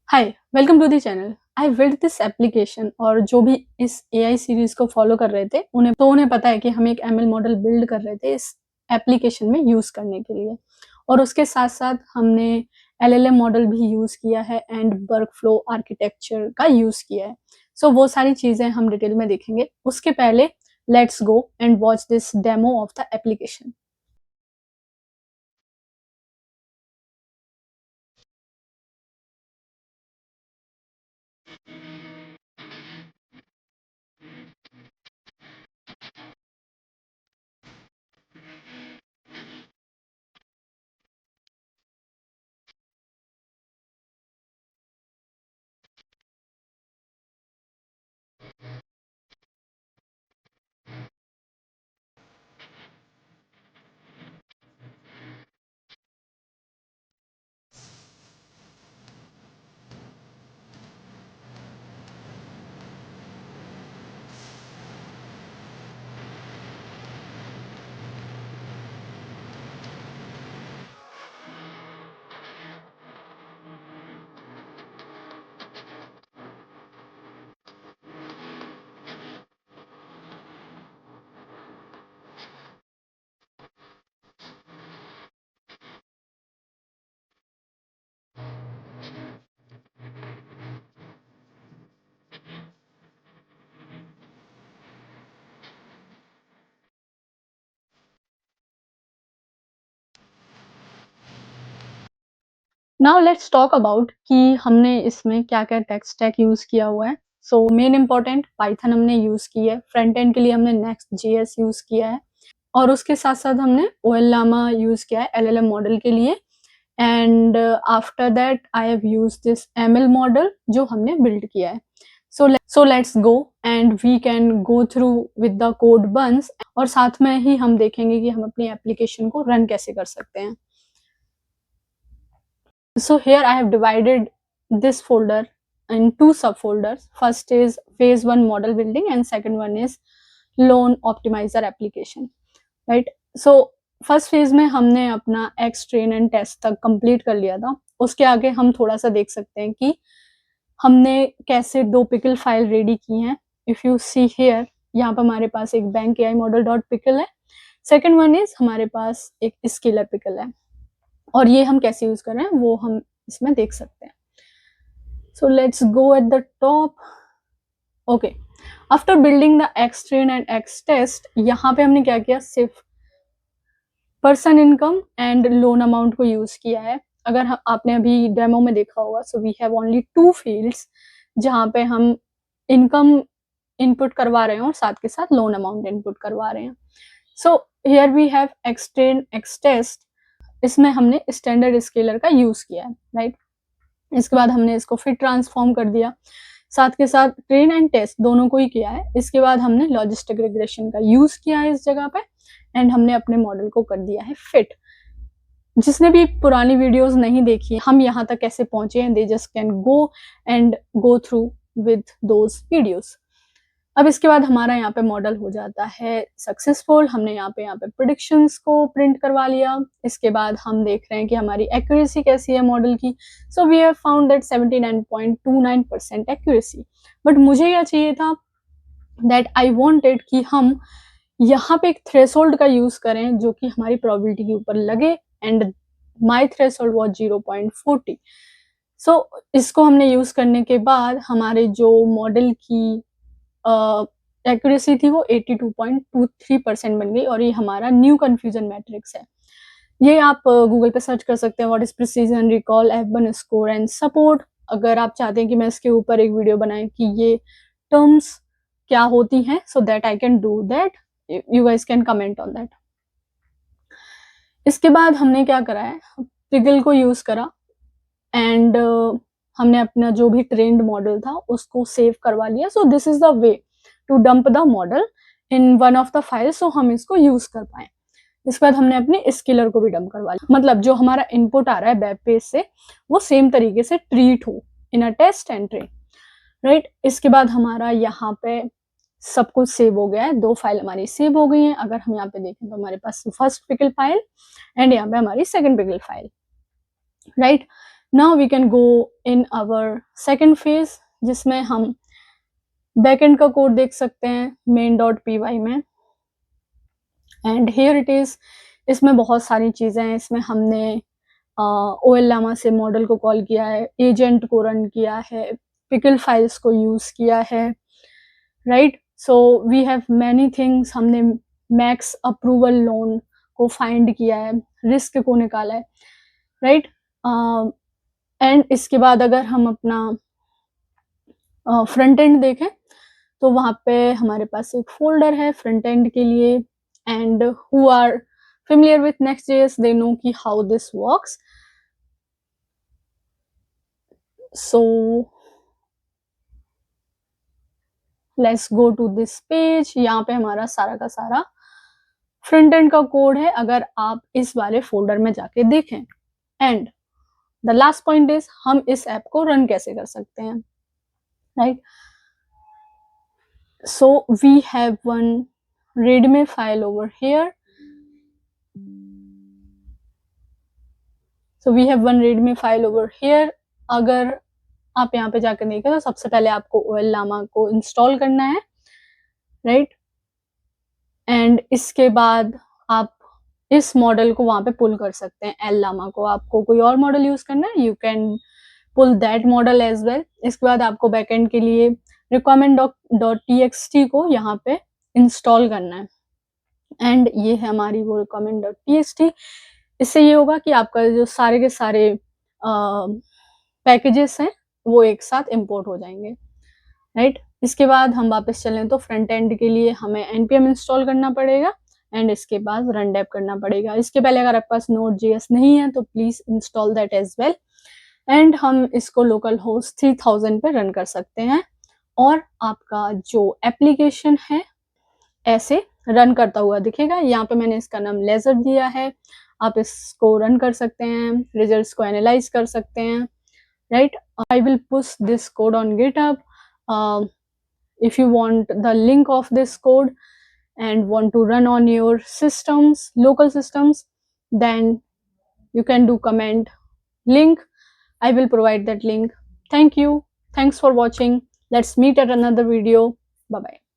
Hi, welcome to the channel. I build this application और जो भी इस एआई सीरीज को फॉलो कर रहे थे उन्हें पता है कि हम एक एमएल मॉडल बिल्ड कर रहे थे इस एप्लीकेशन में यूज़ करने के लिए। और उसके साथ-साथ हमने एलएलएम मॉडल भी यूज़ किया है एंड वर्कफ्लो आर्किटेक्चर का यूज़ किया है। सो वो सारी चीज़ें हम डिटेल में देखेंगे। उसके पहले let's go and watch this demo of the application. Now let's talk about कि हमने इसमें क्या-क्या टेक स्टैक यूज़ किया हुआ है। सो मेन इम्पोर्टेंट पाइथन हमने यूज़ की है, फ्रंट एंड के लिए हमने नेक्स्ट जेएस यूज़ किया है और उसके साथ-साथ हमने ओएल-लामा यूज़ किया है एलएलएम मॉडल के लिए and after that I have used this ML model जो हमने बिल्ड किया है। So let's go and we can go through with the code once और साथ में ही हम देखेंगे कि हम अपनी एप्लीकेशन को रन कैसे कर सकते हैं। So here I have divided this folder in two subfolders. First is phase 1 model building and second one is loan optimizer application, right? So first phase में हमने अपना एक्स ट्रेन एंड टेस्ट तक complete कर लिया था। उसके आगे हम थोड़ा सा देख सकते हैं कि हमने कैसे दो पिकल फाइल रेडी की हैं। इफ यू सी हियर, यहाँ पर हमारे पास एक bank AI model dot pickle है, सेकेंड वन इज हमारे पास एक स्केलर पिकल है और ये हम कैसे यूज कर रहे हैं वो हम इसमें देख सकते हैं। So let's go at the top. Okay, after building the X train and X test, यहाँ पे हमने क्या किया, सिर्फ person income and loan amount को यूज किया है। अगर आपने अभी डेमो में देखा होगा, so we have only two fields जहाँ पे हम इनकम इनपुट करवा रहे हैं और साथ के साथ लोन अमाउंट इनपुट करवा रहे हैं। So here we have X train X test, इसमें हमने स्टैंडर्ड स्केलर का यूज किया है, राइट। इसके बाद हमने इसको फिर ट्रांसफॉर्म कर दिया, साथ के साथ ट्रेन एंड टेस्ट दोनों को ही किया है। इसके बाद हमने लॉजिस्टिक रिग्रेशन का यूज किया है इस जगह पे एंड हमने अपने मॉडल को कर दिया है फिट। जिसने भी पुरानी वीडियोस नहीं देखी, हम यहाँ तक कैसे पहुंचे हैं, they just can go through with those videos. अब इसके बाद हमारा यहाँ पे मॉडल हो जाता है सक्सेसफुल। हमने यहाँ पे प्रेडिक्शंस को प्रिंट करवा लिया। इसके बाद हम देख रहे हैं कि हमारी एक्यूरेसी कैसी है मॉडल की। So we have found that 79.29% accuracy. But मुझे क्या चाहिए था, दैट आई वांटेड कि हम यहाँ पे एक थ्रेशोल्ड का यूज करें जो कि हमारी प्रोबेबिलिटी के ऊपर लगे एंड माई थ्रेशोल्ड वॉज 0.40। सो इसको हमने यूज करने के बाद हमारे जो मॉडल की एक्यूरेसी थी वो 82.23% बन गई और ये हमारा न्यू कन्फ्यूजन मैट्रिक्स है। ये आप गूगल पे सर्च कर सकते हैं, what is precision, recall, F1 score and support. अगर आप चाहते हैं कि मैं इसके ऊपर एक वीडियो बनाए कि ये टर्म्स क्या होती हैं, so that I can do that, you guys can comment on that. इसके बाद हमने क्या करा है, पिगल को यूज करा एंड हमने अपना जो भी ट्रेंड मॉडल था उसको सेव करवा लिया। So this is the way to dump the model in one of the file, so हम इसको यूज कर पाए। इसके बाद हमने अपने स्केलर को भी डंप करवा लिया, मतलब जो हमारा इनपुट आ रहा है वेब पेज से वो सेम तरीके से ट्रीट हो in a test and train, right. इसके बाद हमारा यहाँ पे सब कुछ सेव हो गया है, दो फाइल हमारी सेव हो गई हैं। अगर हम यहाँ पे देखें तो हमारे पास फर्स्ट पिकल फाइल एंड यहाँ पे हमारी second pickle file, right. Now we can go in our second phase, जिसमें हम बैकएंड का कोड देख सकते हैं main.py में। एंड हियर इट इज, इसमें बहुत सारी चीजें हैं। इसमें हमने OLLAMA से मॉडल को कॉल किया है, एजेंट को रन किया है, पिकल फाइल्स को यूज किया है, right. So we have many things. हमने मैक्स अप्रूवल लोन को फाइंड किया है, रिस्क को निकाला है, राइट। एंड इसके बाद अगर हम अपना फ्रंट एंड देखें तो वहाँ पे हमारे पास एक फोल्डर है फ्रंट एंड के लिए। And who are familiar with Next.js, they know ki how this works. So let's go to this page. यहाँ पे हमारा सारा का सारा फ्रंट एंड का कोड है, अगर आप इस वाले फोल्डर में जाके देखें। And the last point is, हम इस ऐप को रन कैसे कर सकते हैं, right. So we have one readme file over here. So we have one readme file over here. अगर आप यहाँ पे जाकर देखें तो सबसे पहले आपको OLLAMA को इंस्टॉल करना है, राइट। एंड इसके बाद आप इस मॉडल को वहां पे पुल कर सकते हैं, LLAMA को। आपको कोई और मॉडल यूज करना है, you can pull that model as well. इसके बाद आपको बैकएंड के लिए requirement.txt को यहाँ पे इंस्टॉल करना है। एंड ये है हमारी वो requirement.txt। इससे ये होगा कि आपका जो सारे के सारे पैकेजेस हैं वो एक साथ इंपोर्ट हो जाएंगे, राइट। इसके बाद हम वापस चलें तो फ्रंट एंड के लिए हमें npm इंस्टॉल करना पड़ेगा एंड इसके बाद रन डेप करना पड़ेगा। इसके पहले अगर आपके पास Node.js नहीं है तो please install that as well. And हम इसको लोकल होस्ट 3000 पे रन कर सकते हैं और आपका जो एप्लीकेशन है ऐसे रन करता हुआ दिखेगा। यहाँ पे मैंने इसका नाम लेजर दिया है, आप इसको रन कर सकते हैं, रिजल्ट्स को एनालाइज कर सकते हैं, right. I will push this code on GitHub. if you want the link of this code and want to run on your systems, local systems, then you can do comment link. I will provide that link. Thank you. Thanks for watching. Let's meet at another video. Bye bye.